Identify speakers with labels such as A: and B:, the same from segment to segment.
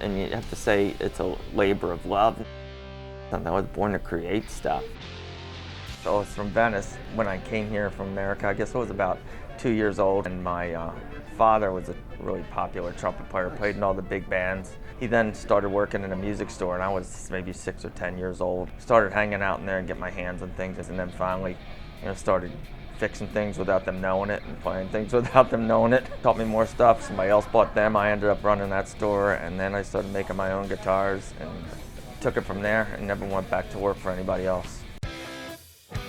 A: and you have to say it's a labor of love. I was born to create stuff. So I was from Venice when I came here from America. I guess I was about 2 years old, and my father was a really popular trumpet player, played in all the big bands. He then started working in a music store, and I was maybe 6 or 10 years old. Started hanging out in there and get my hands on things, and then finally, started fixing things without them knowing it and playing things without them knowing it. Taught me more stuff. Somebody else bought them. I ended up running that store, and then I started making my own guitars and took it from there and never went back to work for anybody else.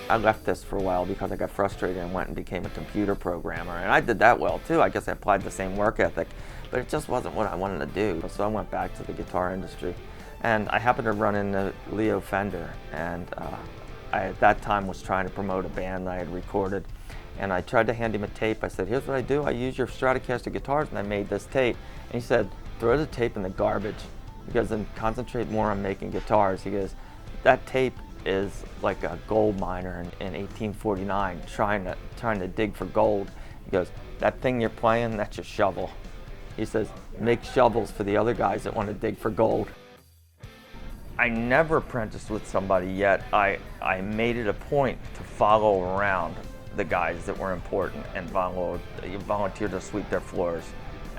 A: I left this for a while because I got frustrated and went and became a computer programmer. And I did that well too. I guess I applied the same work ethic, but it just wasn't what I wanted to do. So I went back to the guitar industry. And I happened to run into Leo Fender, and I at that time was trying to promote a band I had recorded. And I tried to hand him a tape. I said, here's what I do. I use your Stratocaster guitars, and I made this tape. And he said, throw the tape in the garbage. He goes, and concentrate more on making guitars. He goes, that tape is like a gold miner in 1849 trying to dig for gold. He goes, that thing you're playing, that's your shovel. He says, make shovels for the other guys that want to dig for gold. I never apprenticed with somebody yet. I made it a point to follow around the guys that were important and volunteer to sweep their floors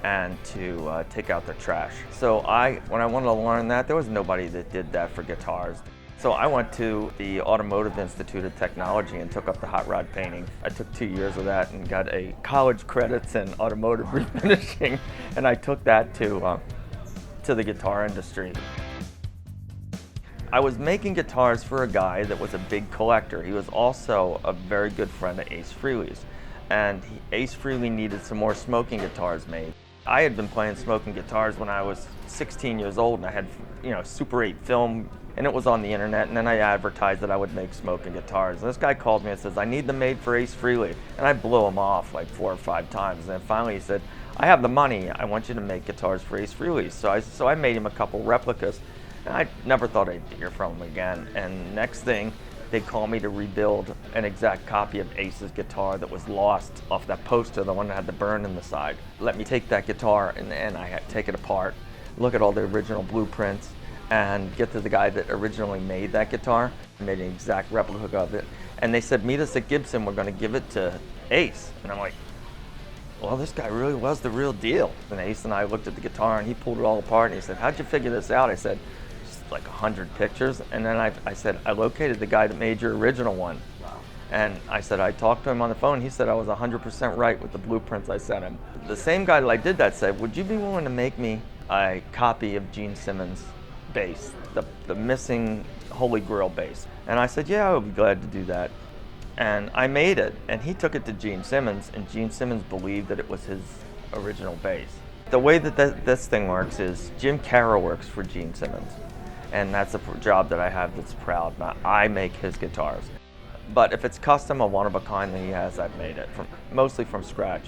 A: and to take out their trash. So when I wanted to learn that, there was nobody that did that for guitars. So I went to the Automotive Institute of Technology and took up the hot rod painting. I took 2 years of that and got a college credits in automotive refinishing, and I took that to the guitar industry. I was making guitars for a guy that was a big collector. He was also a very good friend of Ace Frehley's, and Ace Frehley needed some more smoking guitars made. I had been playing smoking guitars when I was 16 years old, and I had, Super 8 film, and it was on the internet, and then I advertised that I would make smoking guitars. And this guy called me and says, I need them made for Ace Frehley. And I blew him off like 4 or 5 times. And then finally he said, I have the money. I want you to make guitars for Ace Frehley. So I made him a couple replicas, and I never thought I'd hear from him again. And next thing, they called me to rebuild an exact copy of Ace's guitar that was lost off that poster, the one that had the burn in the side. Let me take that guitar, and I had to take it apart, look at all the original blueprints, and get to the guy that originally made that guitar, made an exact replica of it. And they said, meet us at Gibson, we're gonna give it to Ace. And I'm like, well, this guy really was the real deal. And Ace and I looked at the guitar, and he pulled it all apart, and he said, how'd you figure this out? I said, just like 100 pictures. And then I said, I located the guy that made your original one. And I said, I talked to him on the phone. He said I was 100% right with the blueprints I sent him. The same guy that I did that said, would you be willing to make me a copy of Gene Simmons' bass, the missing Holy Grail bass? And I said, yeah, I would be glad to do that. And I made it, and he took it to Gene Simmons, and Gene Simmons believed that it was his original bass. The way that this thing works is Jim Cara works for Gene Simmons, and that's a job that I have that's proud. I make his guitars. But if it's custom, a one-of-a-kind that he has, I've made it, mostly from scratch.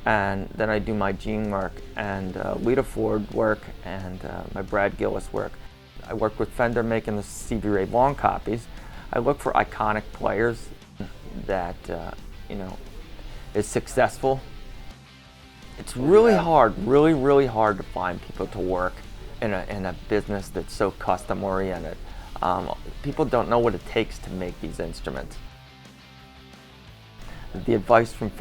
A: And then I do my Gene work and Lita Ford work and my Brad Gillis work. I work with Fender making the Stevie Ray Vaughan copies. I look for iconic players that is successful. It's really hard, really hard to find people to work in a business that's so custom oriented. People don't know what it takes to make these instruments. The advice from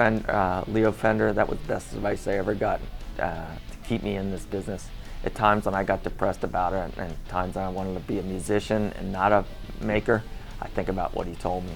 A: Leo Fender, that was the best advice I ever got to keep me in this business. At times when I got depressed about it, and times when I wanted to be a musician and not a maker, I think about what he told me.